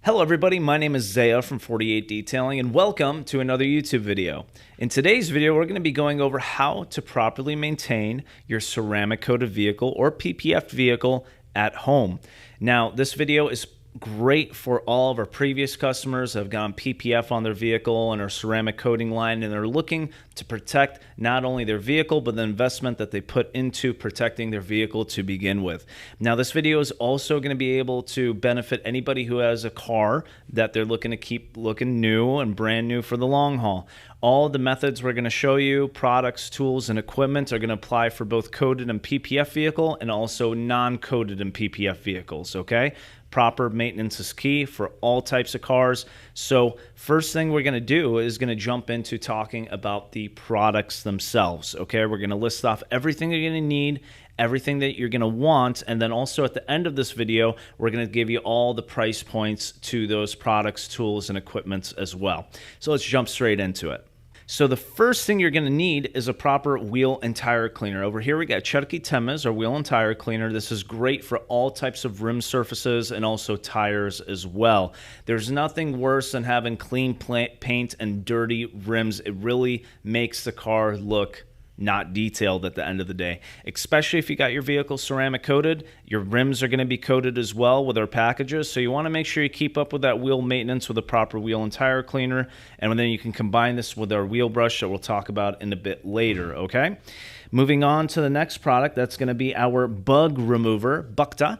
Hello everybody, my name is Zaya from 48 Detailing and welcome to another YouTube video. In today's video, we're going to be going over how to properly maintain your ceramic coated vehicle or PPF vehicle at home. Now, this video is great for all of our previous customers that have gone PPF on their vehicle and our ceramic coating line, and they're looking to protect not only their vehicle but the investment that they put into protecting their vehicle to begin with. Now, this video is also going to be able to benefit anybody who has a car that they're looking to keep looking new and brand new for the long haul. All the methods we're going to show you, products, tools, and equipment, are going to apply for both coated and PPF vehicle and also non-coated and PPF vehicles, okay? Proper maintenance is key for all types of cars. So first thing we're going to do is going to jump into talking about the products themselves, okay? We're going to list off everything you're going to need, everything that you're going to want, and then also at the end of this video, we're going to give you all the price points to those products, tools, and equipments as well. So let's jump straight into it. So the first thing you're going to need is a proper wheel and tire cleaner. Over here we got Cherokee Tema's, our wheel and tire cleaner. This is great for all types of rim surfaces and also tires as well. There's nothing worse than having clean paint and dirty rims. It really makes the car look not detailed at the end of the day, especially if you got your vehicle ceramic coated. Your rims are going to be coated as well with our packages, so you want to make sure you keep up with that wheel maintenance with a proper wheel and tire cleaner, and then you can combine this with our wheel brush that we'll talk about in a bit later, okay? Moving on to the next product, that's going to be our bug remover, Bukta.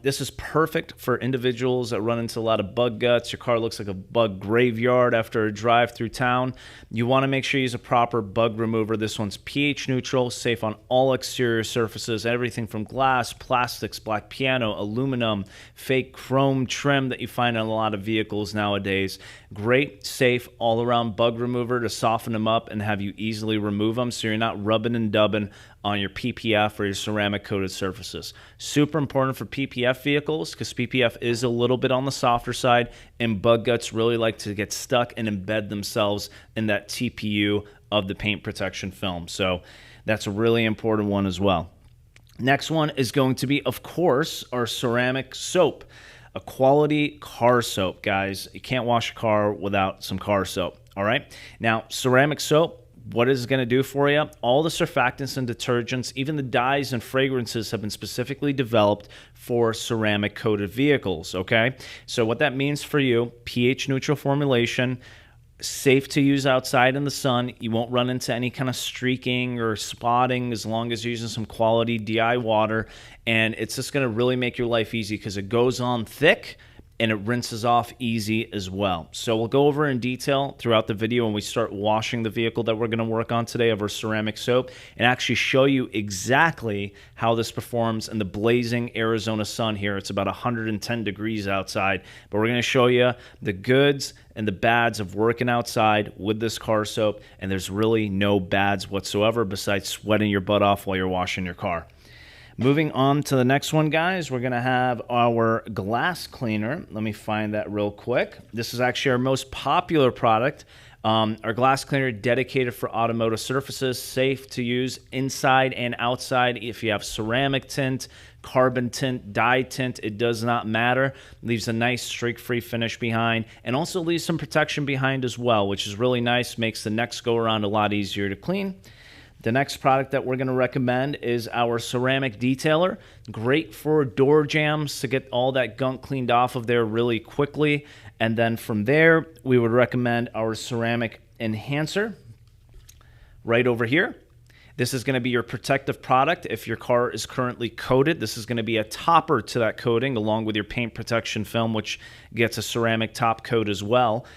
This is perfect for individuals that run into a lot of bug guts. Your car looks like a bug graveyard after a drive through town. You want to make sure you use a proper bug remover. This one's pH neutral, safe on all exterior surfaces, everything from glass, plastics, black piano, aluminum, fake chrome trim that you find on a lot of vehicles nowadays. Great, safe, all-around bug remover to soften them up and have you easily remove them so you're not rubbing and dubbing on your PPF or your ceramic coated surfaces. Super important for PPF vehicles because PPF is a little bit on the softer side, and bug guts really like to get stuck and embed themselves in that TPU of the paint protection film. So that's a really important one as well. Next one is going to be, of course, our ceramic soap. A quality car soap, guys. You can't wash a car without some car soap, all right? Now, ceramic soap, what is it going to do for you? All the surfactants and detergents, even the dyes and fragrances have been specifically developed for ceramic coated vehicles, okay? So what that means for you, pH neutral formulation, safe to use outside in the sun. You won't run into any kind of streaking or spotting as long as you're using some quality DI water, and it's just going to really make your life easy because it goes on thick and it rinses off easy as well. So we'll go over in detail throughout the video when we start washing the vehicle that we're going to work on today of our ceramic soap, and actually show you exactly how this performs in the blazing Arizona sun here. It's about 110 degrees outside, but we're going to show you the goods and the bads of working outside with this car soap, and there's really no bads whatsoever besides sweating your butt off while you're washing your car. Moving on to the next one, guys, we're going to have our glass cleaner. Let me find that real quick. This is actually our most popular product. Our glass cleaner dedicated for automotive surfaces, safe to use inside and outside. If you have ceramic tint, carbon tint, dye tint, it does not matter. Leaves a nice streak-free finish behind, and also leaves some protection behind as well, which is really nice, makes the next go-around a lot easier to clean. The next product that we're going to recommend is our ceramic detailer. Great for door jambs to get all that gunk cleaned off of there really quickly. And then from there, we would recommend our ceramic enhancer right over here. This is going to be your protective product. If your car is currently coated, this is going to be a topper to that coating along with your paint protection film, which gets a ceramic top coat as well.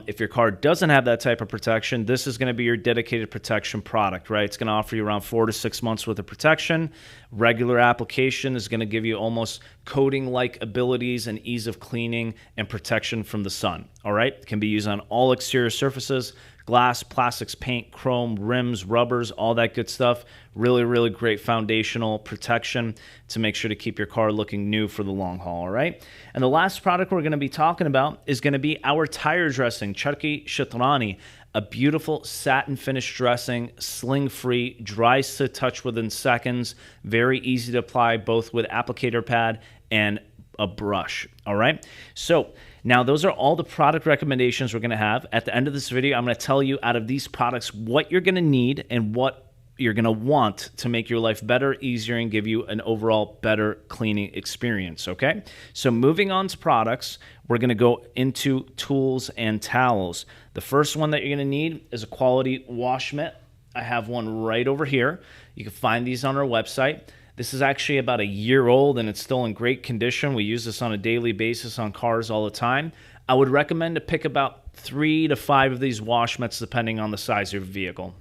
If your car doesn't have that type of protection, this is going to be your dedicated protection product, right? It's going to offer you around 4 to 6 months worth of protection. Regular application is going to give you almost coating-like abilities and ease of cleaning and protection from the sun, all right? It can be used on all exterior surfaces, glass, plastics, paint, chrome, rims, rubbers, all that good stuff. Really, really great foundational protection to make sure to keep your car looking new for the long haul, all right? And the last product we're going to be talking about is going to be our tire dressing, Cherokee Shatrani. A beautiful satin finish dressing, sling-free, dries to touch within seconds, very easy to apply both with applicator pad and a brush, all right? So Now, those are all the product recommendations we're going to have. At the end of this video, I'm going to tell you out of these products what you're going to need and what you're going to want to make your life better, easier, and give you an overall better cleaning experience, okay? So moving on to products, we're going to go into tools and towels. The first one that you're going to need is a quality wash mitt. I have one right over here. You can find these on our website. This is actually about a year old and it's still in great condition. We use this on a daily basis on cars all the time. I would recommend to pick about 3 to 5 of these wash mitts depending on the size of your vehicle.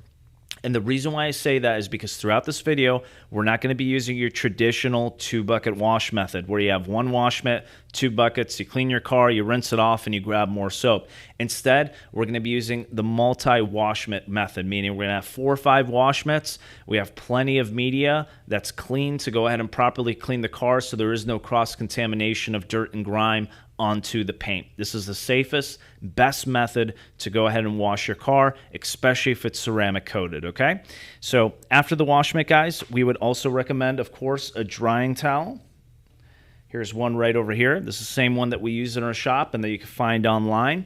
And the reason why I say that is because throughout this video, we're not going to be using your traditional 2-bucket wash method where you have one wash mitt, 2 buckets, you clean your car, you rinse it off, and you grab more soap. Instead, we're going to be using the multi-wash mitt method, meaning we're going to have 4 or 5 wash mitts. We have plenty of media that's clean to go ahead and properly clean the car so there is no cross-contamination of dirt and grime onto the paint. This is the safest, best method to go ahead and wash your car, especially if it's ceramic coated, okay? So after the wash mitt, guys, we would also recommend, of course, a drying towel. Here's one right over here. This is the same one that we use in our shop and that you can find online.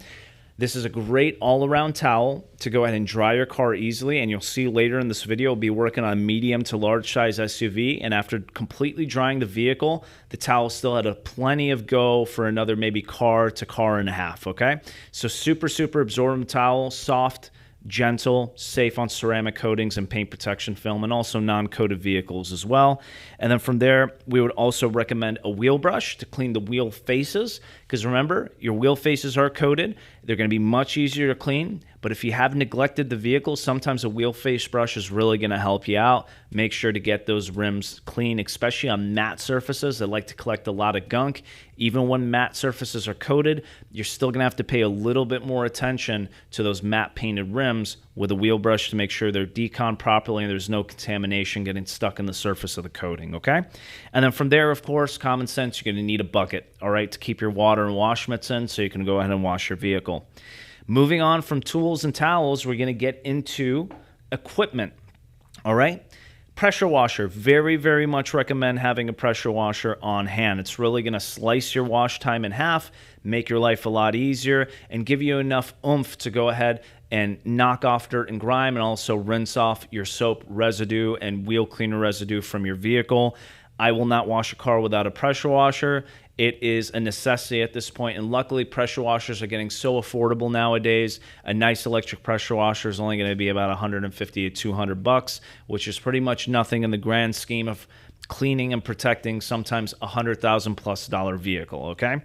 This is a great all-around towel to go ahead and dry your car easily, and you'll see later in this video we'll be working on a medium to large size SUV, and after completely drying the vehicle, the towel still had a plenty of go for another maybe car to car and a half, okay? So super absorbent towel, soft, gentle, safe on ceramic coatings and paint protection film, and also non-coated vehicles as well. And then from there, we would also recommend a wheel brush to clean the wheel faces, because remember, your wheel faces are coated. They're going to be much easier to clean, but if you have neglected the vehicle, sometimes a wheel face brush is really going to help you out. Make sure to get those rims clean, especially on matte surfaces that like to collect a lot of gunk. Even when matte surfaces are coated, you're still going to have to pay a little bit more attention to those matte painted rims with a wheel brush to make sure they're deconned properly and there's no contamination getting stuck in the surface of the coating, okay? And then from there, of course, common sense, you're going to need a bucket, all right, to keep your water and wash mitts in so you can go ahead and wash your vehicle. Moving on from tools and towels, we're going to get into equipment, all right? Pressure washer, very much recommend having a pressure washer on hand. It's really going to slice your wash time in half, make your life a lot easier, and give you enough oomph to go ahead and knock off dirt and grime and also rinse off your soap residue and wheel cleaner residue from your vehicle. I will not wash a car without a pressure washer. It is a necessity at this point, and luckily pressure washers are getting so affordable nowadays. A nice electric pressure washer is only going to be about 150 to 200 bucks, which is pretty much nothing in the grand scheme of cleaning and protecting sometimes $100,000+ vehicle, okay?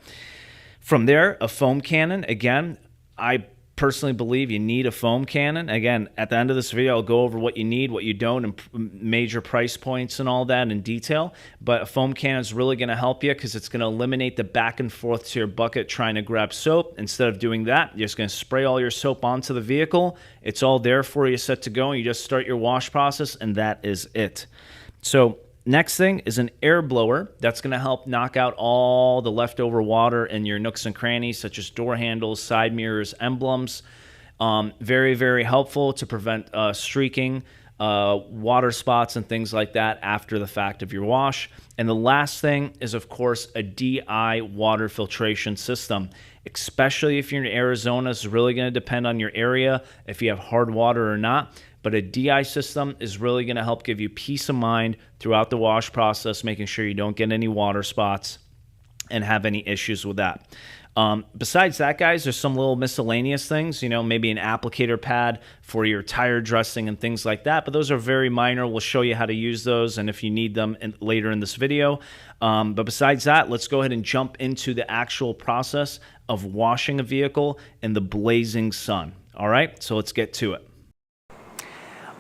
From there, a foam cannon. Again, I personally believe you need a foam cannon. Again, at the end of this video, I'll go over what you need, what you don't, and major price points and all that in detail. But a foam cannon is really going to help you because it's going to eliminate the back and forth to your bucket trying to grab soap. Instead of doing that, you're just going to spray all your soap onto the vehicle. It's all there for you, set to go, and you just start your wash process, and that is it. So next thing is an air blower. That's going to help knock out all the leftover water in your nooks and crannies, such as door handles, side mirrors, emblems. Very helpful to prevent streaking, water spots, and things like that after the fact of your wash. And the last thing is, of course, a DI water filtration system. Especially if you're in Arizona, it's really going to depend on your area, if you have hard water or not. But a DI system is really going to help give you peace of mind throughout the wash process, making sure you don't get any water spots and have any issues with that. Besides that, guys, there's some little miscellaneous things, maybe an applicator pad for your tire dressing and things like that, but those are very minor. We'll show you how to use those and if you need them later in this video. But besides that, let's go ahead and jump into the actual process of washing a vehicle in the blazing sun. All right, so let's get to it.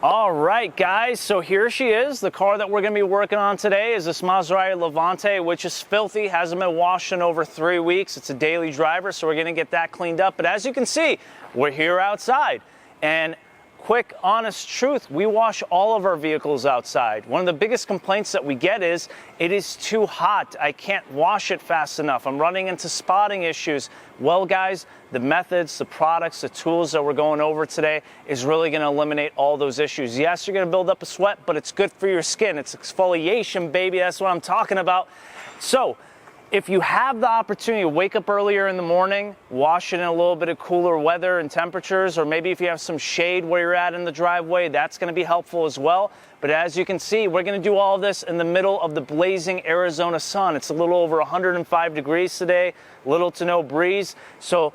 All right, guys, so here she is. The car that we're going to be working on today is this Maserati Levante, which is filthy, hasn't been washed in over 3 weeks. It's a daily driver, so we're going to get that cleaned up. But as you can see, we're here outside. And quick, honest truth, we wash all of our vehicles outside. One of the biggest complaints that we get is, it is too hot. I can't wash it fast enough. I'm running into spotting issues. Well, guys, the methods, the products, the tools that we're going over today is really going to eliminate all those issues. Yes, you're going to build up a sweat, but it's good for your skin. It's exfoliation, baby. That's what I'm talking about. So, If you have the opportunity to wake up earlier in the morning, wash it in a little bit of cooler weather and temperatures, or maybe if you have some shade where you're at in the driveway, that's going to be helpful as well. But as you can see, we're going to do all of this in the middle of the blazing Arizona sun. It's a little over 105 degrees today, little to no breeze. So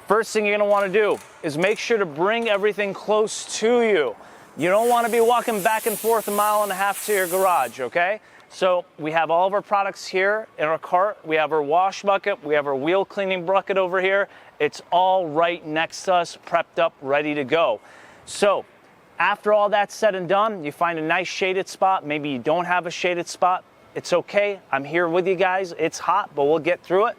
first thing you're going to want to do is make sure to bring everything close to you. You don't want to be walking back and forth 1.5 miles to your garage, okay? So we have all of our products here in our cart. We have our wash bucket. We have our wheel cleaning bucket over here. It's all right next to us, prepped up, ready to go. So after all that's said and done, you find a nice shaded spot. Maybe you don't have a shaded spot. It's okay. I'm here with you guys. It's hot, but we'll get through it.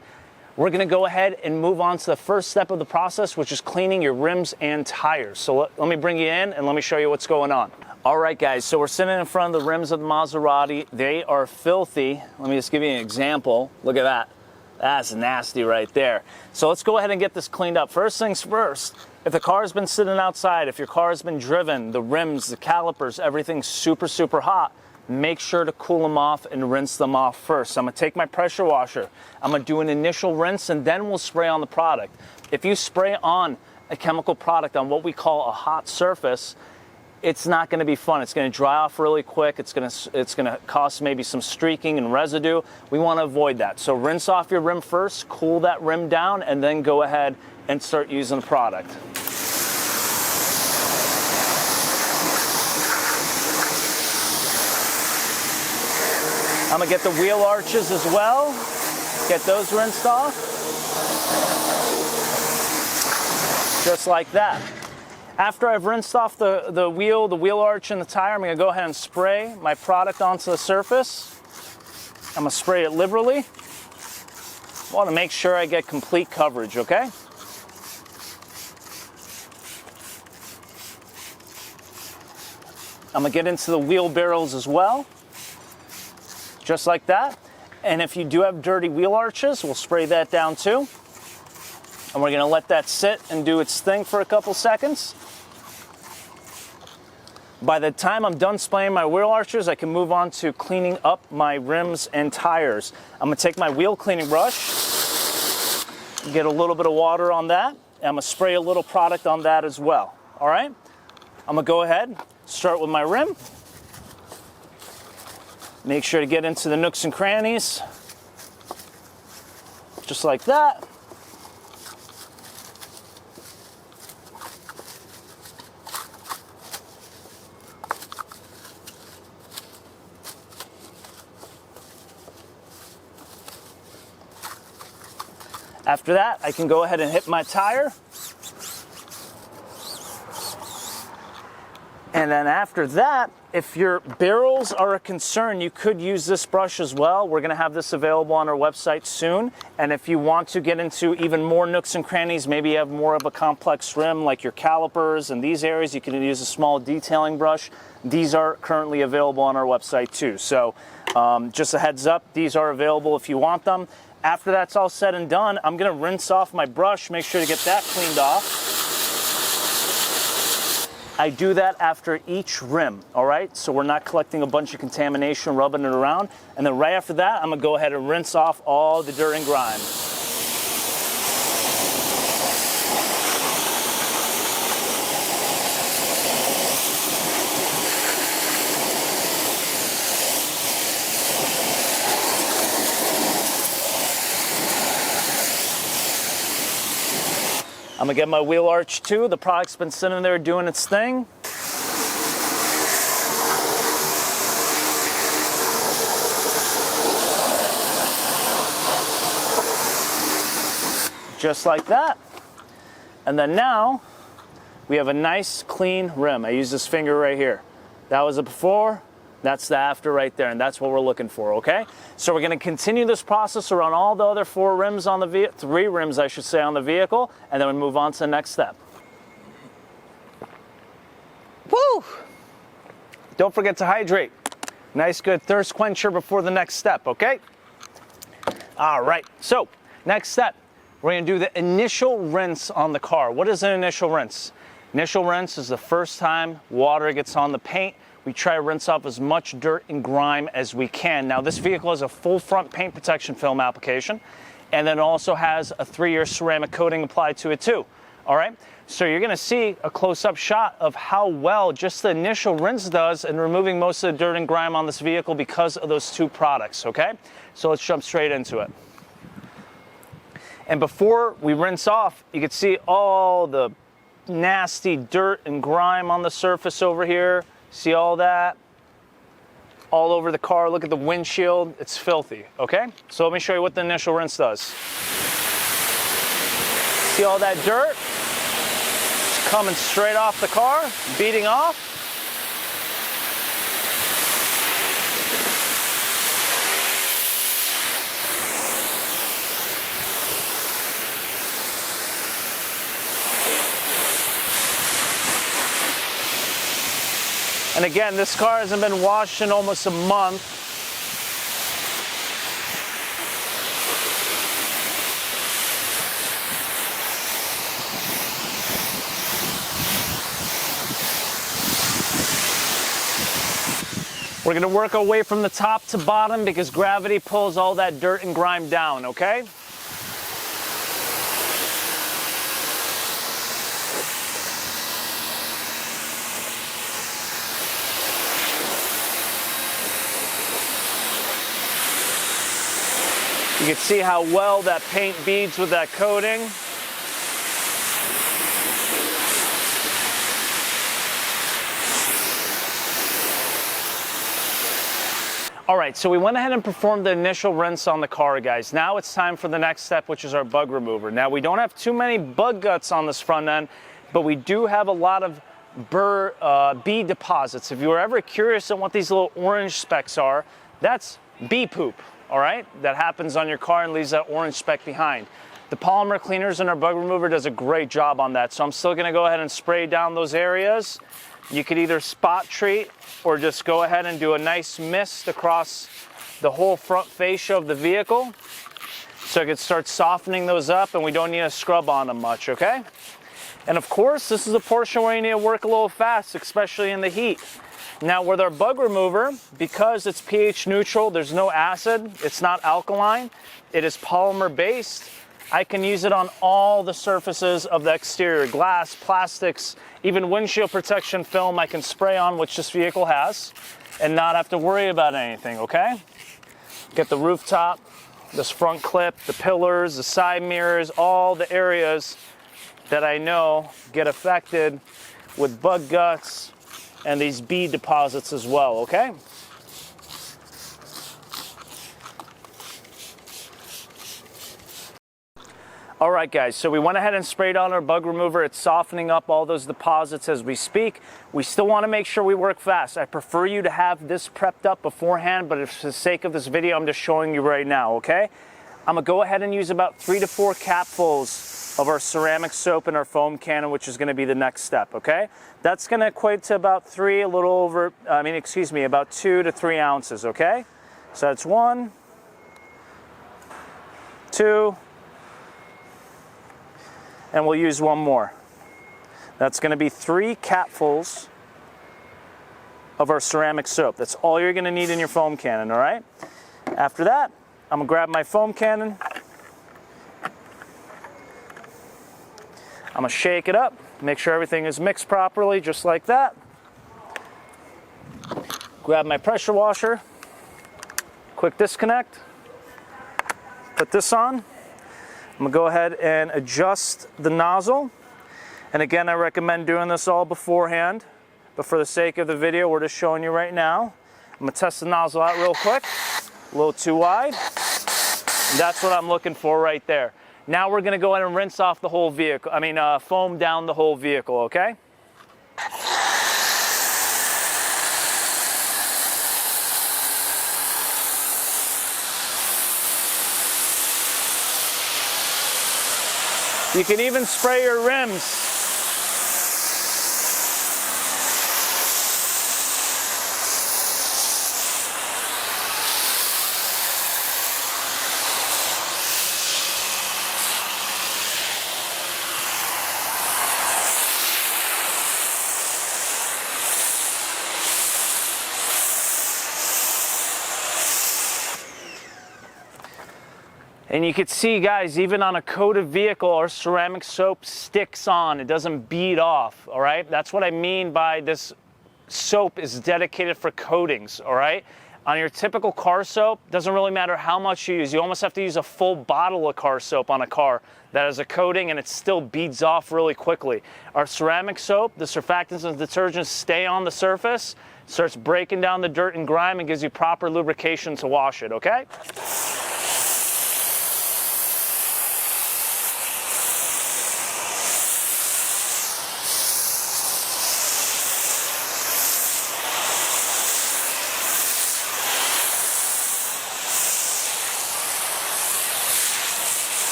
We're going to go ahead and move on to the first step of the process, which is cleaning your rims and tires. So let me bring you in and let me show you what's going on. All right, guys, so we're sitting in front of the rims of the Maserati. They are filthy. Let me just give you an example. Look at that. That's nasty right there. So let's go ahead and get this cleaned up. First things first, if the car has been sitting outside, if your car has been driven, the rims, the calipers, everything's super, super hot, make sure to cool them off and rinse them off first. So I'm gonna take my pressure washer. I'm gonna do an initial rinse and then we'll spray on the product. If you spray on a chemical product on what we call a hot surface, it's not going to be fun. It's going to dry off really quick. It's going to cause maybe some streaking and residue. We want to avoid that. So rinse off your rim first, cool that rim down, and then go ahead and start using the product. I'm going to get the wheel arches as well. Get those rinsed off. Just like that. After I've rinsed off the wheel arch, and the tire, I'm going to go ahead and spray my product onto the surface. I'm going to spray it liberally. I want to make sure I get complete coverage, okay? I'm going to get into the wheel barrels as well, just like that. And if you do have dirty wheel arches, we'll spray that down too. And we're going to let that sit and do its thing for a couple seconds. By the time I'm done spraying my wheel arches, I can move on to cleaning up my rims and tires. I'm going to take my wheel cleaning brush, get a little bit of water on that, and I'm going to spray a little product on that as well. All right? I'm going to go ahead, start with my rim. Make sure to get into the nooks and crannies, just like that. After that, I can go ahead and hit my tire. And then after that, if your barrels are a concern, you could use this brush as well. We're gonna have this available on our website soon. And if you want to get into even more nooks and crannies, maybe you have more of a complex rim like your calipers and these areas, you can use a small detailing brush. These are currently available on our website too. So just a heads up, these are available if you want them. After that's all said and done, I'm gonna rinse off my brush, make sure to get that cleaned off. I do that after each rim, all right? So we're not collecting a bunch of contamination, rubbing it around. And then right after that, I'm gonna go ahead and rinse off all the dirt and grime. I'm gonna get my wheel arch too. The product's been sitting there doing its thing. Just like that. And then now, we have a nice clean rim. I use this finger right here. That was the before, that's the after right there, and that's what we're looking for, okay? So we're gonna continue this process around all the other 4 rims on the vehicle, 3 rims I should say on the vehicle, and then we move on to the next step. Woo! Don't forget to hydrate. Nice good thirst quencher before the next step, okay? All right, so next step, we're gonna do the initial rinse on the car. What is an initial rinse? Initial rinse is the first time water gets on the paint. we try to rinse off as much dirt and grime as we can. Now, this vehicle has a full front paint protection film application, and then also has a 3-year ceramic coating applied to it too. All right, so you're gonna see a close-up shot of how well just the initial rinse does in removing most of the dirt and grime on this vehicle because of those two products, okay? So let's jump straight into it. And before we rinse off, you can see all the nasty dirt and grime on the surface over here. See all that? All over the car. Look at the windshield. It's filthy, okay? So let me show you what the initial rinse does. See all that dirt? It's coming straight off the car, beating off. And again, this car hasn't been washed in almost a month. We're gonna work our way from the top to bottom because gravity pulls all that dirt and grime down, okay? You can see how well that paint beads with that coating. All right, so we went ahead and performed the initial rinse on the car, guys. Now it's time for the next step, which is our bug remover. Now, we don't have too many bug guts on this front end, but we do have a lot of bee deposits. If you were ever curious on what these little orange specks are, that's bee poop. All right, that happens on your car and leaves that orange speck behind. The polymer cleaners in our bug remover does a great job on that, so I'm still gonna go ahead and spray down those areas. You could either spot treat or just go ahead and do a nice mist across the whole front fascia of the vehicle so it can start softening those up and we don't need to scrub on them much, okay? And of course, this is a portion where you need to work a little fast, especially in the heat. Now with our bug remover, because it's pH neutral, there's no acid, it's not alkaline, it is polymer based, I can use it on all the surfaces of the exterior, glass, plastics, even windshield protection film I can spray on, which this vehicle has, and not have to worry about anything, okay? Get the rooftop, this front clip, the pillars, the side mirrors, all the areas that I know get affected with bug guts, and these bead deposits as well, okay? All right, guys, so we went ahead and sprayed on our bug remover. It's softening up all those deposits as we speak. We still want to make sure we work fast. I prefer you to have this prepped up beforehand, but for the sake of this video, I'm just showing you right now, okay? I'm gonna go ahead and use about 3 to 4 capfuls of our ceramic soap in our foam cannon, which is gonna be the next step, okay? That's gonna equate to about about 2 to 3 ounces, okay? So that's 1, 2, and we'll use one more. That's gonna be 3 capfuls of our ceramic soap. That's all you're gonna need in your foam cannon, all right? After that, I'm gonna grab my foam cannon. I'm gonna shake it up, make sure everything is mixed properly, just like that. Grab my pressure washer, quick disconnect, put this on. I'm gonna go ahead and adjust the nozzle. And again, I recommend doing this all beforehand, but for the sake of the video, we're just showing you right now. I'm gonna test the nozzle out real quick, a little too wide. And that's what I'm looking for right there. Now we're gonna go ahead and rinse off the whole vehicle, foam down the whole vehicle, okay? You can even spray your rims. And you can see, guys, even on a coated vehicle, our ceramic soap sticks on. It doesn't bead off, all right? That's what I mean by this soap is dedicated for coatings, all right? On your typical car soap, doesn't really matter how much you use. You almost have to use a full bottle of car soap on a car that has a coating, and it still beads off really quickly. Our ceramic soap, the surfactants and detergents stay on the surface, starts breaking down the dirt and grime, and gives you proper lubrication to wash it, okay?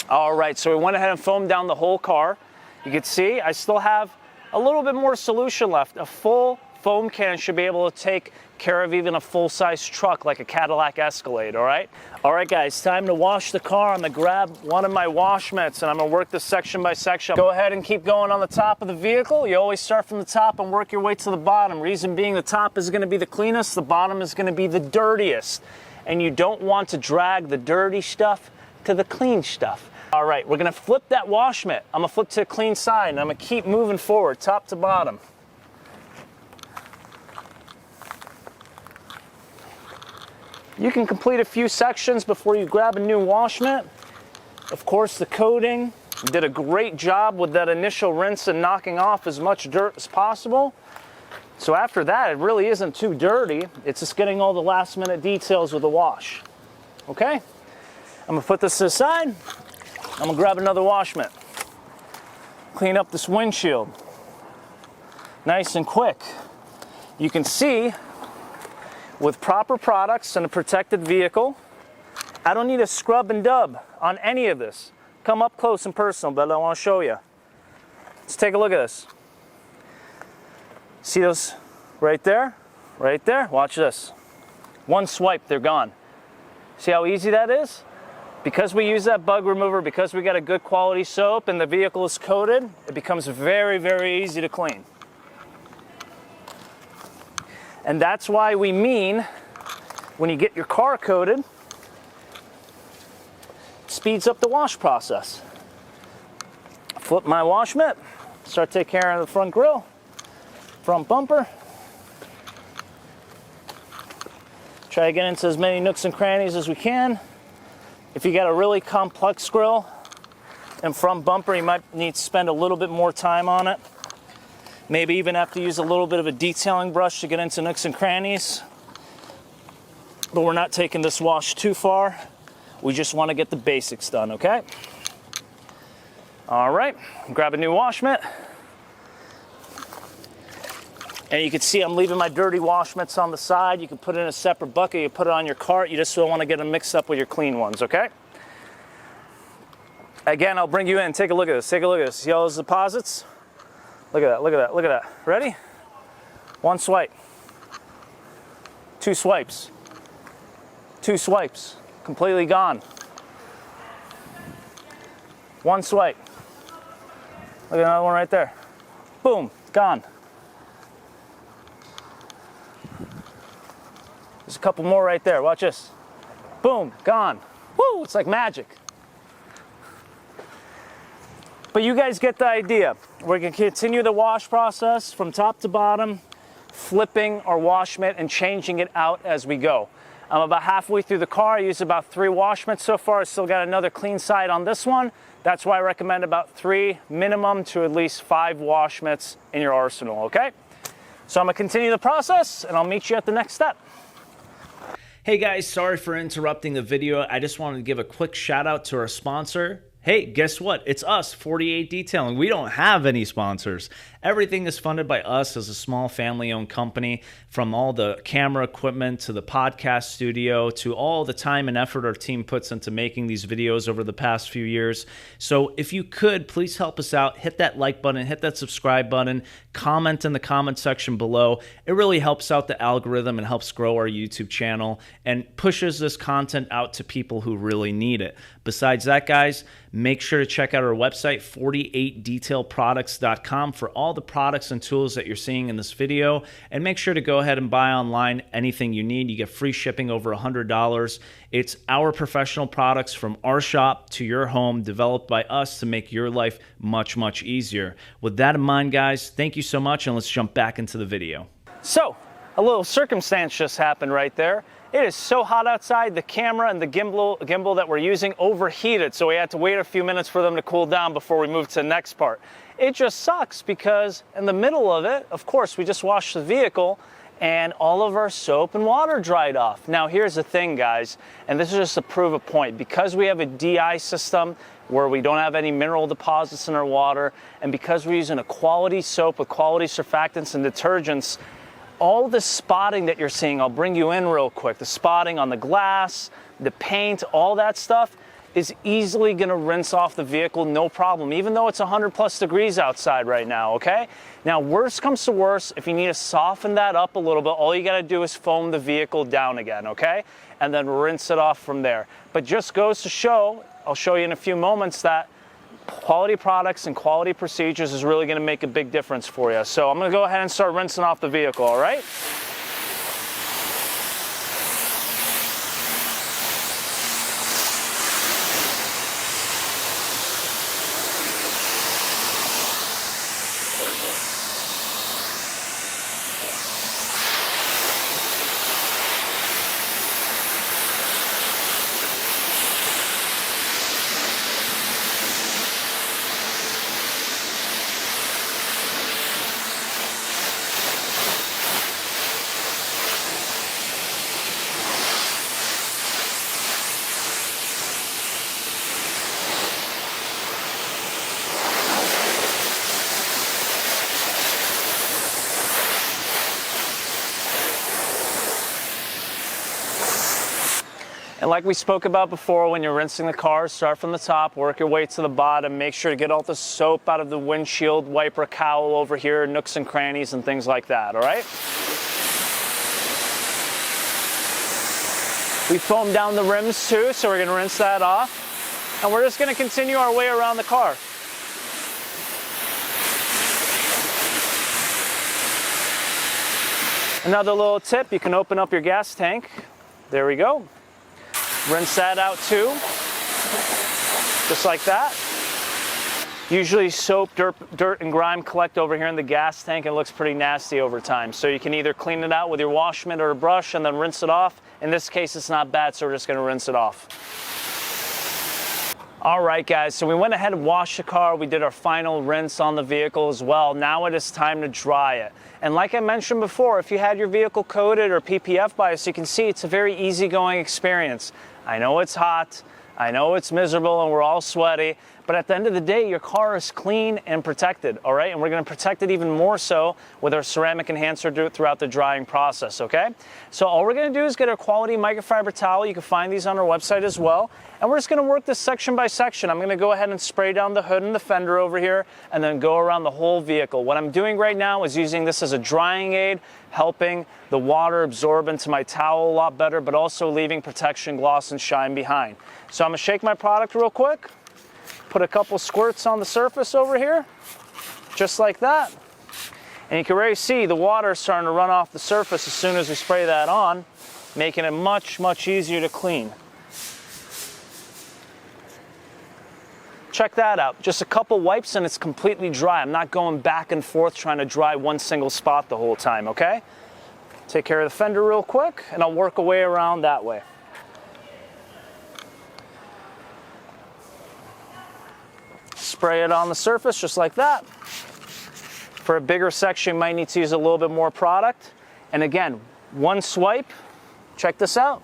All right, so we went ahead and foamed down the whole car. You can see I still have a little bit more solution left. A full foam can should be able to take care of even a full-size truck like a Cadillac Escalade, all right? All right, guys, time to wash the car. I'm gonna grab one of my wash mitts and I'm gonna work this section by section. Go ahead and keep going on the top of the vehicle. You always start from the top and work your way to the bottom. Reason being, the top is gonna be the cleanest, the bottom is gonna be the dirtiest. And you don't want to drag the dirty stuff to the clean stuff. All right, we're gonna flip that wash mitt. I'm gonna flip to the clean side and I'm gonna keep moving forward, top to bottom. You can complete a few sections before you grab a new wash mitt. Of course, the coating, you did a great job with that initial rinse and knocking off as much dirt as possible. So after that, it really isn't too dirty. It's just getting all the last minute details with the wash. Okay? I'm gonna put this to the side. I'm gonna grab another wash mitt. Clean up this windshield. Nice and quick. You can see with proper products and a protected vehicle, I don't need a scrub and dub on any of this. Come up close and personal, but I wanna show you. Let's take a look at this. See those right there? Right there? Watch this. One swipe, they're gone. See how easy that is? Because we use that bug remover, because we got a good quality soap and the vehicle is coated, it becomes very, very easy to clean. And that's why we mean, when you get your car coated, it speeds up the wash process. Flip my wash mitt, start taking care of the front grille, front bumper. Try to get into as many nooks and crannies as we can. If you got a really complex grille and front bumper, you might need to spend a little bit more time on it. Maybe even have to use a little bit of a detailing brush to get into nooks and crannies. But we're not taking this wash too far. We just want to get the basics done, okay? All right, grab a new wash mitt. And you can see I'm leaving my dirty wash mitts on the side. You can put it in a separate bucket. You put it on your cart. You just don't want to get them mixed up with your clean ones, okay? Again, I'll bring you in. Take a look at this. Take a look at this. See all those deposits? Look at that. Look at that. Look at that. Ready? One swipe. Two swipes. Two swipes. Completely gone. One swipe. Look at another one right there. Boom. Gone. There's a couple more right there. Watch this. Boom, gone. Woo, it's like magic. But you guys get the idea. We're gonna continue the wash process from top to bottom, flipping our wash mitt and changing it out as we go. I'm about halfway through the car. I used about 3 wash mitts so far. I still got another clean side on this one. That's why I recommend about 3 minimum to at least 5 wash mitts in your arsenal, okay? So I'm gonna continue the process and I'll meet you at the next step. Hey guys, sorry for interrupting the video. I just wanted to give a quick shout out to our sponsor. Hey, guess what? It's us, 48 Detailing. We don't have any sponsors. Everything is funded by us as a small family-owned company, from all the camera equipment to the podcast studio to all the time and effort our team puts into making these videos over the past few years. So if you could, please help us out. Hit that like button, hit that subscribe button, comment in the comment section below. It really helps out the algorithm and helps grow our YouTube channel and pushes this content out to people who really need it. Besides that, guys, Make sure to check out our website, 48detailproducts.com, for all the products and tools that you're seeing in this video. And make sure to go ahead and buy online anything you need. You get free shipping over $100. It's our professional products from our shop to your home, developed by us to make your life much, much easier. With that in mind, guys, thank you so much, and let's jump back into the video. So, a little circumstance just happened right there. It is so hot outside, the camera and the gimbal that we're using overheated, so we had to wait a few minutes for them to cool down before we move to the next part. It just sucks because in the middle of it, of course, we just washed the vehicle and all of our soap and water dried off. Now here's the thing, guys, and this is just to prove a point. Because we have a DI system where we don't have any mineral deposits in our water, and because we're using a quality soap with quality surfactants and detergents, all the spotting that you're seeing, I'll bring you in real quick, the spotting on the glass, the paint, all that stuff is easily gonna rinse off the vehicle, no problem, even though it's 100+ degrees outside right now, okay? Now, worst comes to worst, if you need to soften that up a little bit, all you gotta do is foam the vehicle down again, okay? And then rinse it off from there. But just goes to show, I'll show you in a few moments, that quality products and quality procedures is really going to make a big difference for you. So I'm going to go ahead and start rinsing off the vehicle, all right? And like we spoke about before, when you're rinsing the car, start from the top, work your way to the bottom, make sure to get all the soap out of the windshield wiper cowl over here, nooks and crannies and things like that, all right? We foamed down the rims too, so we're gonna rinse that off. And we're just gonna continue our way around the car. Another little tip, you can open up your gas tank. There we go. Rinse that out too, just like that. Usually soap, dirt and grime collect over here in the gas tank, and it looks pretty nasty over time. So you can either clean it out with your wash mitt or a brush and then rinse it off. In this case, it's not bad, so we're just gonna rinse it off. All right, guys, so we went ahead and washed the car. We did our final rinse on the vehicle as well. Now it is time to dry it. And like I mentioned before, if you had your vehicle coated or PPF by us, you can see it's a very easygoing experience. I know it's hot, I know it's miserable and we're all sweaty, but at the end of the day, your car is clean and protected, all right? And we're gonna protect it even more so with our ceramic enhancer throughout the drying process, okay? So all we're gonna do is get our quality microfiber towel. You can find these on our website as well. And we're just gonna work this section by section. I'm gonna go ahead and spray down the hood and the fender over here and then go around the whole vehicle. What I'm doing right now is using this as a drying aid, helping the water absorb into my towel a lot better, but also leaving protection, gloss, and shine behind. So I'm gonna shake my product real quick. Put a couple squirts on the surface over here, just like that. And you can already see the water starting to run off the surface as soon as we spray that on, making it much, much easier to clean. Check that out. Just a couple wipes and it's completely dry. I'm not going back and forth trying to dry one single spot the whole time, okay? Take care of the fender real quick and I'll work a way around that way. Spray it on the surface just like that. For a bigger section, you might need to use a little bit more product. And again, one swipe, check this out,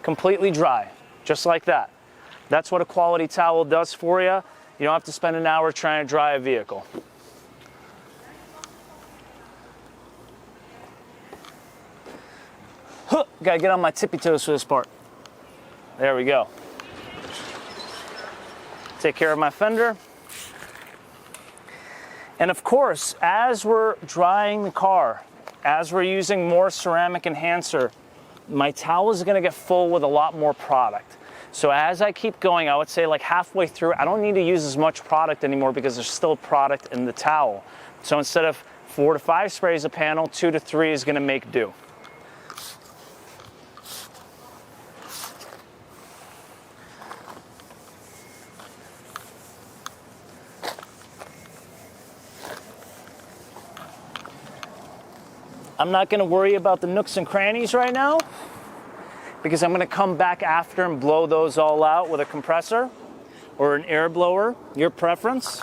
completely dry, just like that. That's what a quality towel does for you. You don't have to spend an hour trying to dry a vehicle. Gotta get on my tippy toes for this part. There we go. Take care of my fender. And of course, as we're drying the car, as we're using more ceramic enhancer, my towel is gonna get full with a lot more product. So as I keep going, I would say like halfway through, I don't need to use as much product anymore because there's still product in the towel. So instead of 4 to 5 sprays a panel, 2 to 3 is going to make do. I'm not going to worry about the nooks and crannies right now because I'm going to come back after and blow those all out with a compressor or an air blower, your preference.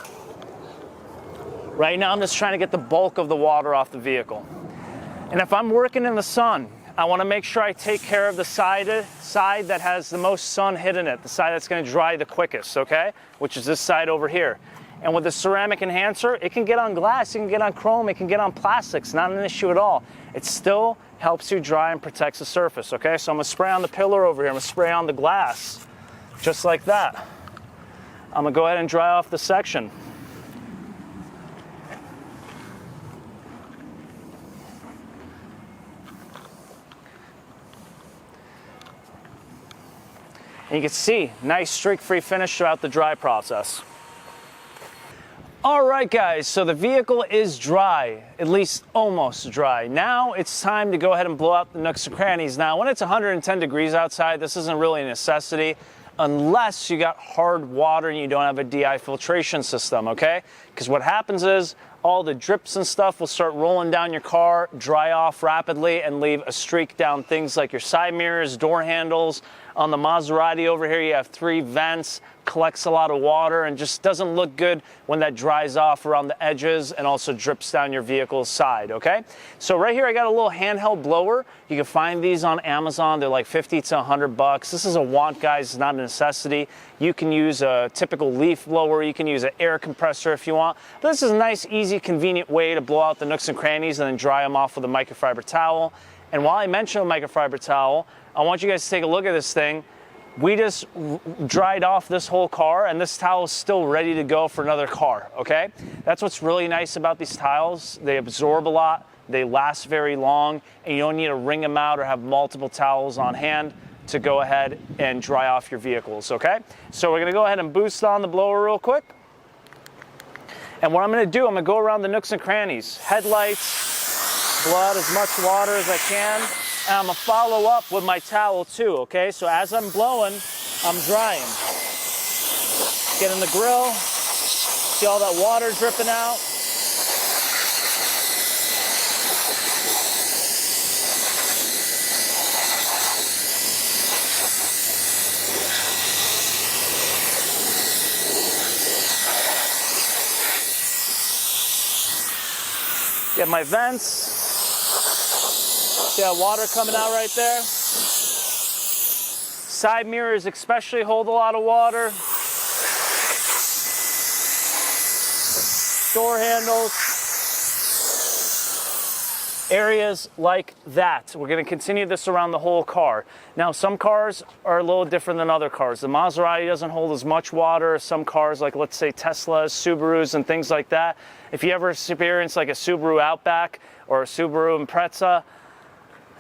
Right now I'm just trying to get the bulk of the water off the vehicle. And if I'm working in the sun, I want to make sure I take care of the side that has the most sun hitting it, the side that's going to dry the quickest, okay? Which is this side over here. And with the ceramic enhancer, it can get on glass, it can get on chrome, it can get on plastics, not an issue at all. It still helps you dry and protects the surface, okay? So I'm gonna spray on the pillar over here, I'm gonna spray on the glass, just like that. I'm gonna go ahead and dry off the section. And you can see, nice streak-free finish throughout the dry process. All right, guys, so the vehicle is dry, at least almost dry. Now it's time to go ahead and blow out the nooks and crannies. Now, when it's 110 degrees outside, this isn't really a necessity unless you got hard water and you don't have a DI filtration system, okay? Because what happens is all the drips and stuff will start rolling down your car, dry off rapidly, and leave a streak down things like your side mirrors, door handles. On the Maserati over here, you have 3 vents, collects a lot of water, and just doesn't look good when that dries off around the edges and also drips down your vehicle's side, okay? So right here, I got a little handheld blower. You can find these on Amazon. They're like 50 to 100 bucks. This is a want, guys. It's not a necessity. You can use a typical leaf blower. You can use an air compressor if you want. But this is a nice, easy, convenient way to blow out the nooks and crannies and then dry them off with a microfiber towel. And while I mention a microfiber towel, I want you guys to take a look at this thing. We just dried off this whole car, and this towel is still ready to go for another car, okay? That's what's really nice about these towels. They absorb a lot, they last very long, and you don't need to wring them out or have multiple towels on hand to go ahead and dry off your vehicles, okay? So we're gonna go ahead and boost on the blower real quick. And what I'm gonna do, I'm gonna go around the nooks and crannies, headlights, blow out as much water as I can. And I'm gonna follow up with my towel too, okay? So as I'm blowing, I'm drying. Get in the grill, see all that water dripping out. Get my vents. See that water coming out right there? Side mirrors especially hold a lot of water. Door handles. Areas like that. We're going to continue this around the whole car. Now, some cars are a little different than other cars. The Maserati doesn't hold as much water as some cars, like let's say Teslas, Subarus, and things like that. If you ever experience like a Subaru Outback or a Subaru Impreza,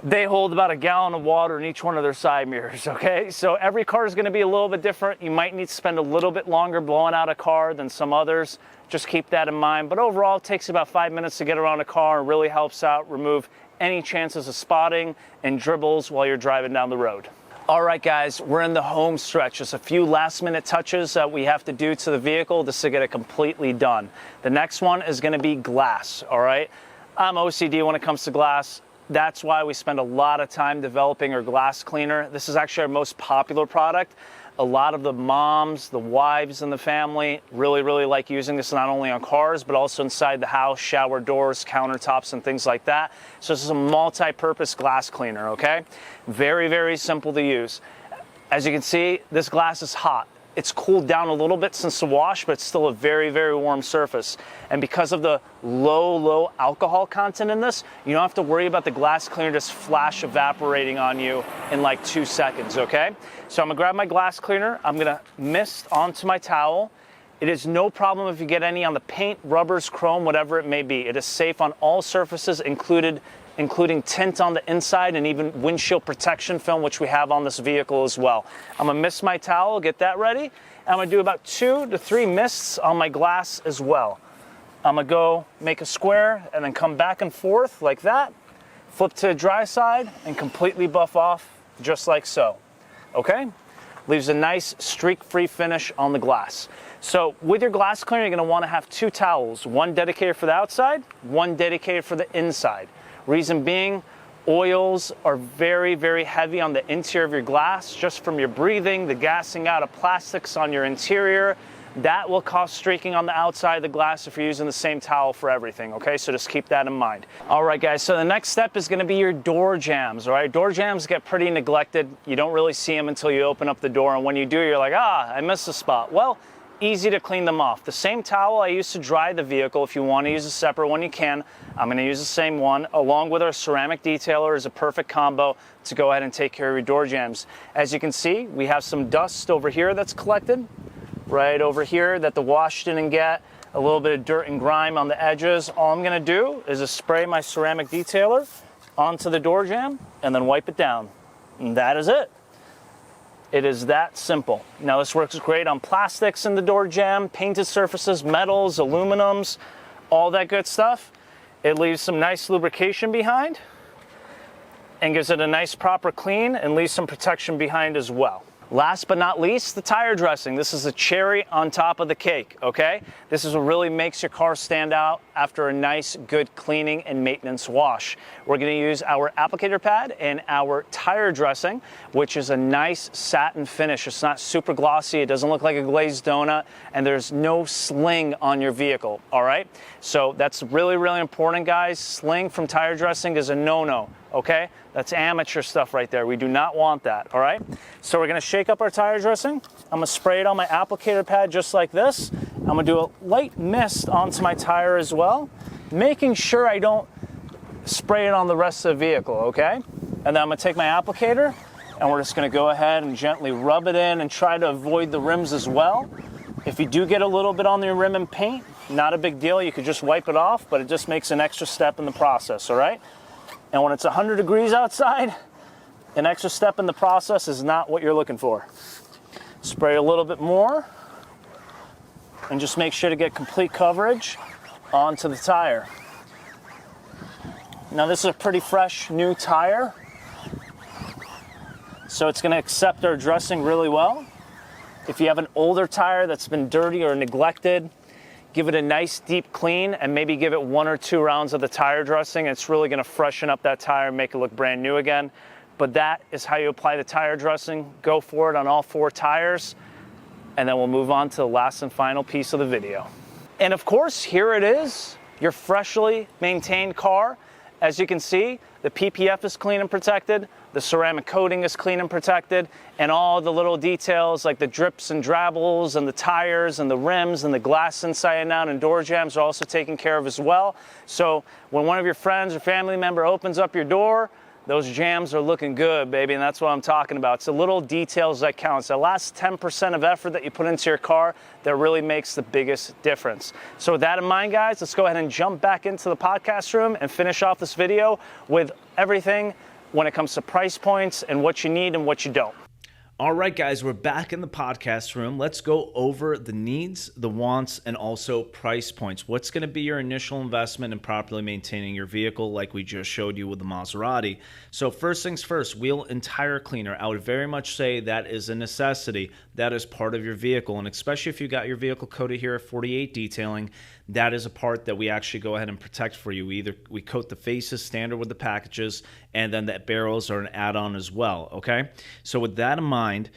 they hold about a gallon of water in each one of their side mirrors, okay? So every car is going to be a little bit different. You might need to spend a little bit longer blowing out a car than some others. Just keep that in mind. But overall, it takes about 5 minutes to get around a car and really helps out remove any chances of spotting and dribbles while you're driving down the road. All right, guys, we're in the home stretch. Just a few last-minute touches that we have to do to the vehicle just to get it completely done. The next one is going to be glass, all right? I'm OCD when it comes to glass. That's why we spend a lot of time developing our glass cleaner. This is actually our most popular product. A lot of the moms, the wives in the family really like using this not only on cars, but also inside the house, shower doors, countertops, and things like that. So this is a multi-purpose glass cleaner, okay? Very simple to use. As you can see, this glass is hot. It's cooled down a little bit since the wash, but it's still a very warm surface. And because of the low alcohol content in this, you don't have to worry about the glass cleaner just flash evaporating on you in like 2 seconds, okay? So I'm gonna grab my glass cleaner, I'm gonna mist onto my towel. It is no problem if you get any on the paint, rubbers, chrome, whatever it may be. It is safe on all surfaces, included including tint on the inside and even windshield protection film, which we have on this vehicle as well. I'm gonna mist my towel, get that ready. I'm gonna do about 2 to 3 mists on my glass as well. I'm gonna go make a square and then come back and forth like that, flip to the dry side and completely buff off just like so, okay? Leaves a nice streak-free finish on the glass. So with your glass cleaner, you're gonna wanna have 2 towels, one dedicated for the outside, one dedicated for the inside. Reason being, oils are very, very heavy on the interior of your glass, just from your breathing, the gassing out of plastics on your interior. That will cause streaking on the outside of the glass if you're using the same towel for everything, okay? So just keep that in mind. All right, guys, so the next step is gonna be your door jambs, all right? Door jambs get pretty neglected. You don't really see them until you open up the door, and when you do, you're like, I missed a spot. Well, easy to clean them off. The same towel I use to dry the vehicle, if you wanna use a separate one, you can. I'm gonna use the same one, along with our ceramic detailer is a perfect combo to go ahead and take care of your door jambs. As you can see, we have some dust over here that's collected. Right over here that the wash didn't get, a little bit of dirt and grime on the edges. All I'm gonna do is just spray my ceramic detailer onto the door jamb and then wipe it down. And that is it. It is that simple. Now this works great on plastics in the door jamb, painted surfaces, metals, aluminums, all that good stuff. It leaves some nice lubrication behind and gives it a nice proper clean and leaves some protection behind as well. Last but not least, the tire dressing. This is a cherry on top of the cake, okay? This is what really makes your car stand out after a nice, good cleaning and maintenance wash. We're gonna use our applicator pad and our tire dressing, which is a nice satin finish. It's not super glossy, it doesn't look like a glazed donut, and there's no sling on your vehicle, all right? So that's really, really important, guys. Sling from tire dressing is a no-no, okay? That's amateur stuff right there. We do not want that, all right? So we're gonna shake up our tire dressing. I'm gonna spray it on my applicator pad just like this. I'm gonna do a light mist onto my tire as well, making sure I don't spray it on the rest of the vehicle, okay? And then I'm gonna take my applicator and we're just gonna go ahead and gently rub it in and try to avoid the rims as well. If you do get a little bit on the rim and paint, not a big deal. You could just wipe it off, but it just makes an extra step in the process, all right? And when it's 100 degrees outside, an extra step in the process is not what you're looking for. Spray a little bit more and just make sure to get complete coverage onto the tire. Now this is a pretty fresh new tire, so it's gonna accept our dressing really well. If you have an older tire that's been dirty or neglected, give it a nice deep clean and maybe give it 1 or 2 rounds of the tire dressing. It's really gonna freshen up that tire and make it look brand new again. But that is how you apply the tire dressing. Go for it on all 4 tires, and then we'll move on to the last and final piece of the video. And of course, here it is, your freshly maintained car. As you can see, the PPF is clean and protected, the ceramic coating is clean and protected, and all the little details like the drips and drabbles and the tires and the rims and the glass inside and out and door jambs are also taken care of as well. So when one of your friends or family member opens up your door, those jambs are looking good, baby, and that's what I'm talking about. It's the little details that count. It's the last 10% of effort that you put into your car that really makes the biggest difference. So with that in mind, guys, let's go ahead and jump back into the podcast room and finish off this video with everything when it comes to price points and what you need and what you don't. All right, guys, we're back in the podcast room. Let's go over the needs, the wants, and also price points. What's going to be your initial investment in properly maintaining your vehicle like we just showed you with the Maserati? So first things first, wheel and tire cleaner. I would very much say that is a necessity. That is part of your vehicle, and especially if you got your vehicle coated here at 48 Detailing, that is a part that we actually go ahead and protect for you. We coat the faces standard with the packages, and then the barrels are an add-on as well, okay? So with that in mind,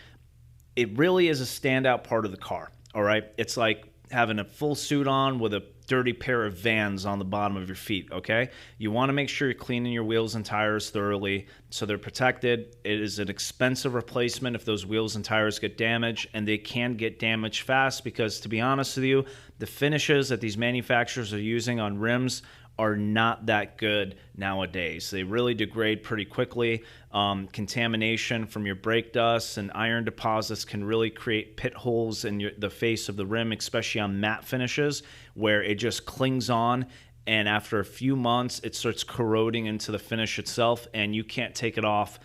it really is a standout part of the car, all right? It's like having a full suit on with a dirty pair of Vans on the bottom of your feet, okay? You want to make sure you're cleaning your wheels and tires thoroughly so they're protected. It is an expensive replacement if those wheels and tires get damaged, and they can get damaged fast because, to be honest with you, the finishes that these manufacturers are using on rims are not that good nowadays. They really degrade pretty quickly. Contamination from your brake dust and iron deposits can really create pit holes in the face of the rim, especially on matte finishes, where it just clings on and after a few months, it starts corroding into the finish itself, and you can't take it off.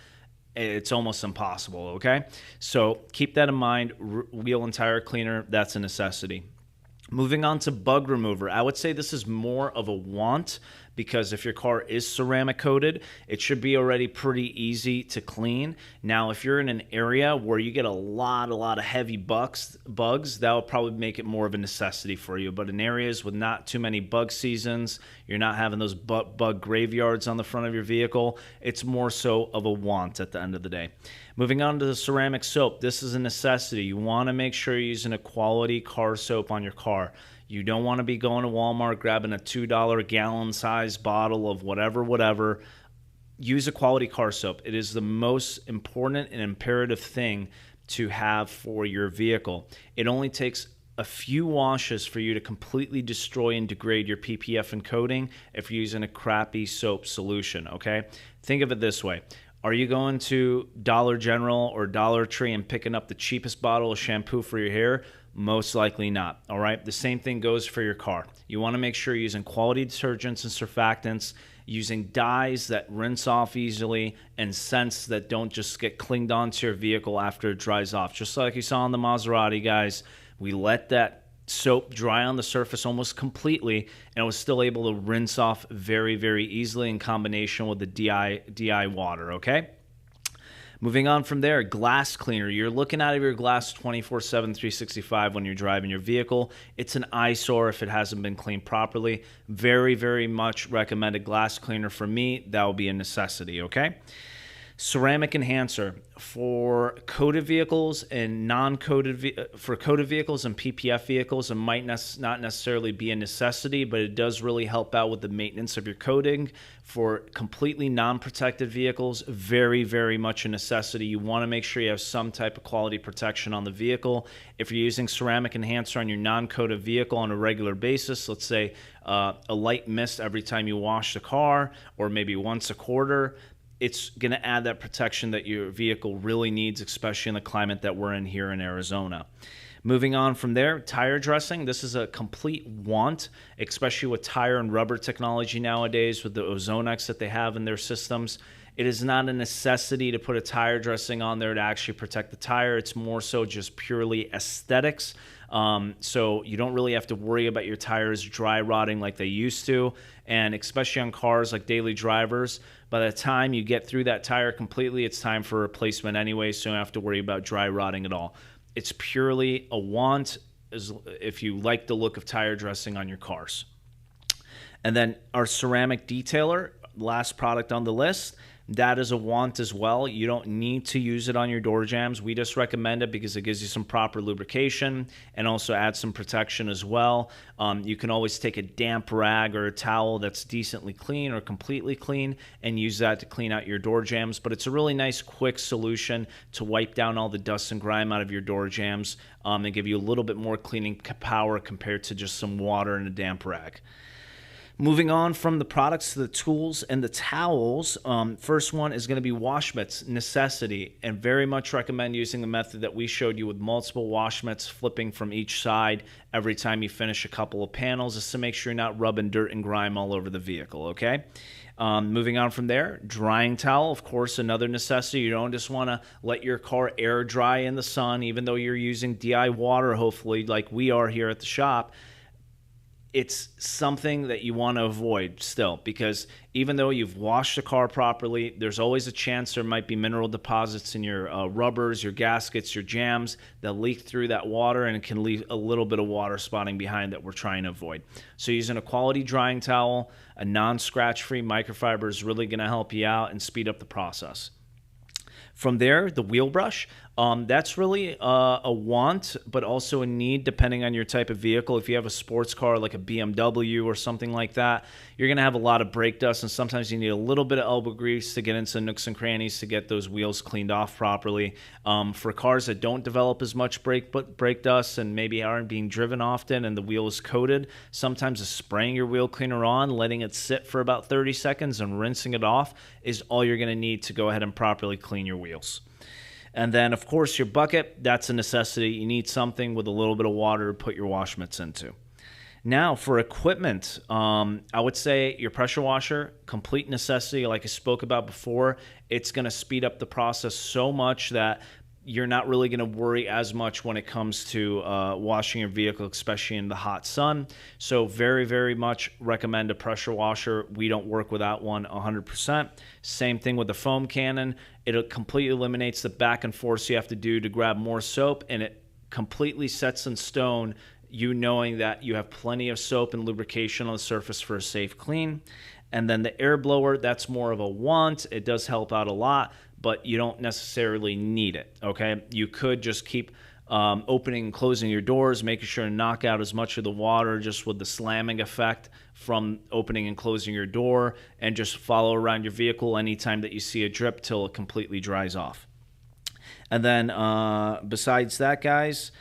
It's almost impossible, okay? So keep that in mind. Wheel and tire cleaner, that's a necessity. Moving on to bug remover, I would say this is more of a want, because if your car is ceramic coated, it should be already pretty easy to clean. Now, if you're in an area where you get a lot of heavy bugs, that will probably make it more of a necessity for you. But in areas with not too many bug seasons, you're not having those bug graveyards on the front of your vehicle, it's more so of a want at the end of the day. Moving on to the ceramic soap, this is a necessity. You want to make sure you're using a quality car soap on your car. You don't want to be going to Walmart, grabbing a $2 gallon size bottle of whatever. Use a quality car soap. It is the most important and imperative thing to have for your vehicle. It only takes a few washes for you to completely destroy and degrade your PPF and coating if you're using a crappy soap solution, okay? Think of it this way. Are you going to Dollar General or Dollar Tree and picking up the cheapest bottle of shampoo for your hair? Most likely not, all right? The same thing goes for your car. You want to make sure you're using quality detergents and surfactants, using dyes that rinse off easily, and scents that don't just get clinged onto your vehicle after it dries off. Just like you saw on the Maserati, guys, we let that soap dry on the surface almost completely, and it was still able to rinse off very, very easily in combination with the DI water, okay? Moving on from there, glass cleaner. You're looking out of your glass 24/7, 365 when you're driving your vehicle. It's an eyesore if it hasn't been cleaned properly. Very, very much recommended glass cleaner for me. That will be a necessity, okay? Ceramic enhancer for coated vehicles and for coated vehicles and PPF vehicles, it might not necessarily be a necessity, but it does really help out with the maintenance of your coating. For completely non-protected vehicles, very, very much a necessity. You want to make sure you have some type of quality protection on the vehicle. If you're using ceramic enhancer on your non-coated vehicle on a regular basis, let's say a light mist every time you wash the car, or maybe once a quarter, it's going to add that protection that your vehicle really needs, especially in the climate that we're in here in Arizona. Moving on from there, tire dressing. This is a complete want, especially with tire and rubber technology nowadays with the Ozonex that they have in their systems. It is not a necessity to put a tire dressing on there to actually protect the tire. It's more so just purely aesthetics. So you don't really have to worry about your tires dry rotting like they used to. And especially on cars like daily drivers, by the time you get through that tire completely, it's time for replacement anyway, so you don't have to worry about dry rotting at all. It's purely a want if you like the look of tire dressing on your cars. And then our ceramic detailer, last product on the list, that is a want as well. You don't need to use it on your door jambs. We just recommend it because it gives you some proper lubrication and also adds some protection as well. You can always take a damp rag or a towel that's decently clean or completely clean and use that to clean out your door jambs. But it's a really nice, quick solution to wipe down all the dust and grime out of your door jambs and give you a little bit more cleaning power compared to just some water and a damp rag. Moving on from the products to the tools and the towels, first one is going to be wash mitts, necessity, and very much recommend using the method that we showed you with multiple wash mitts flipping from each side every time you finish a couple of panels, just to make sure you're not rubbing dirt and grime all over the vehicle, okay? Moving on from there, drying towel, of course, another necessity. You don't just want to let your car air dry in the sun, even though you're using DI water, hopefully, like we are here at the shop. It's something that you want to avoid still, because even though you've washed the car properly, there's always a chance there might be mineral deposits in your rubbers, your gaskets, your jambs that leak through that water, and it can leave a little bit of water spotting behind that we're trying to avoid. So using a quality drying towel, a non-scratch-free microfiber is really going to help you out and speed up the process. From there, the wheel brush, that's really a want, but also a need depending on your type of vehicle. If you have a sports car like a BMW or something like that, you're going to have a lot of brake dust, and sometimes you need a little bit of elbow grease to get into nooks and crannies to get those wheels cleaned off properly. For cars that don't develop as much brake dust and maybe aren't being driven often and the wheel is coated, sometimes just spraying your wheel cleaner on, letting it sit for about 30 seconds and rinsing it off is all you're going to need to go ahead and properly clean your wheels. And then, of course, your bucket, that's a necessity. You need something with a little bit of water to put your wash mitts into. Now, for equipment, I would say your pressure washer, complete necessity, like I spoke about before. It's going to speed up the process so much that you're not really going to worry as much when it comes to washing your vehicle, especially in the hot sun. So very, very much recommend a pressure washer. We don't work without one 100%. Same thing with the foam cannon. It completely eliminates the back and forth you have to do to grab more soap, and it completely sets in stone you knowing that you have plenty of soap and lubrication on the surface for a safe clean. And then the air blower, that's more of a want. It does help out a lot, but you don't necessarily need it, okay? You could just keep opening and closing your doors, making sure to knock out as much of the water just with the slamming effect from opening and closing your door, and just follow around your vehicle anytime that you see a drip till it completely dries off. And then besides that, guys,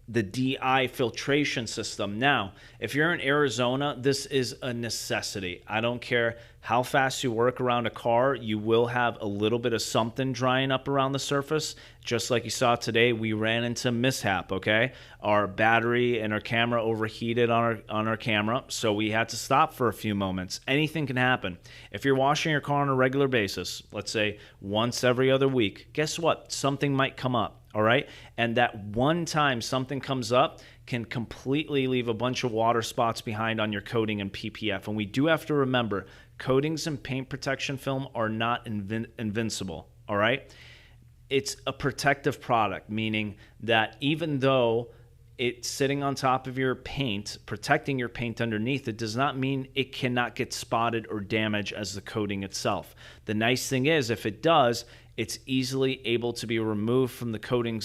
the DI filtration system. Now, if you're in Arizona, this is a necessity. I don't care how fast you work around a car, you will have a little bit of something drying up around the surface. Just like you saw today, we ran into mishap, okay? Our battery and our camera overheated on our camera, so we had to stop for a few moments. Anything can happen. If you're washing your car on a regular basis, let's say once every other week, guess what? Something might come up. All right. And that one time something comes up can completely leave a bunch of water spots behind on your coating and PPF. And we do have to remember, coatings and paint protection film are not invincible. All right. It's a protective product, meaning that even though it's sitting on top of your paint, protecting your paint underneath, it does not mean it cannot get spotted or damaged as the coating itself. The nice thing is, if it does, it's easily able to be removed from the coating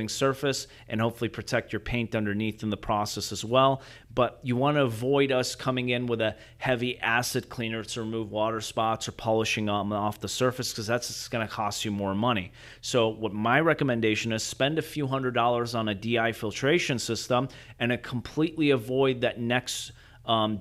surface and hopefully protect your paint underneath in the process as well. But you want to avoid us coming in with a heavy acid cleaner to remove water spots or polishing them off the surface, because that's going to cost you more money. So what my recommendation is, spend a few $100s on a DI filtration system and completely avoid that next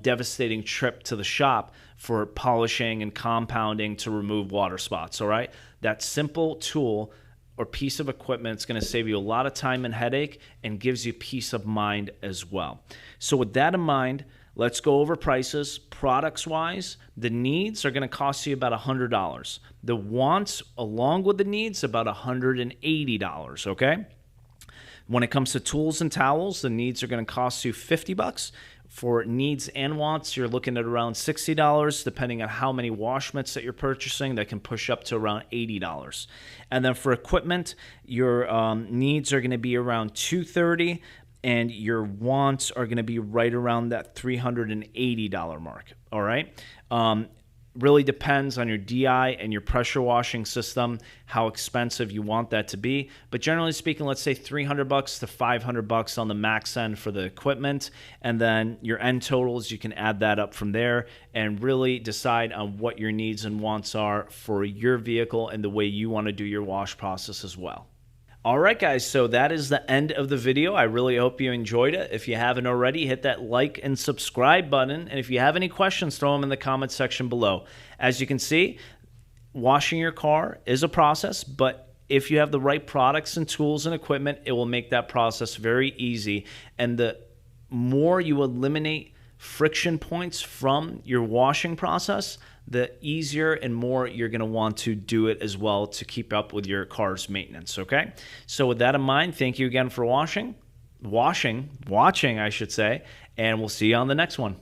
devastating trip to the shop for polishing and compounding to remove water spots, all right? That simple tool or piece of equipment is going to save you a lot of time and headache and gives you peace of mind as well. So with that in mind, let's go over prices. Products-wise, the needs are going to cost you about $100. The wants, along with the needs, about $180, okay? When it comes to tools and towels, the needs are going to cost you $50. For needs and wants, you're looking at around $60, depending on how many wash mitts that you're purchasing. That can push up to around $80. And then for equipment, your needs are going to be around $230, and your wants are going to be right around that $380 mark. All right. Really depends on your DI and your pressure washing system, how expensive you want that to be. But generally speaking, let's say $300 to $500 on the max end for the equipment. And then your end totals, you can add that up from there and really decide on what your needs and wants are for your vehicle and the way you want to do your wash process as well. All right, guys, so that is the end of the video. I really hope you enjoyed it. If you haven't already, hit that like and subscribe button. And if you have any questions, throw them in the comment section below. As you can see, washing your car is a process, but if you have the right products and tools and equipment, it will make that process very easy. And the more you eliminate friction points from your washing process, the easier and more you're going to want to do it as well to keep up with your car's maintenance, okay? So with that in mind, thank you again for watching, I should say, and we'll see you on the next one.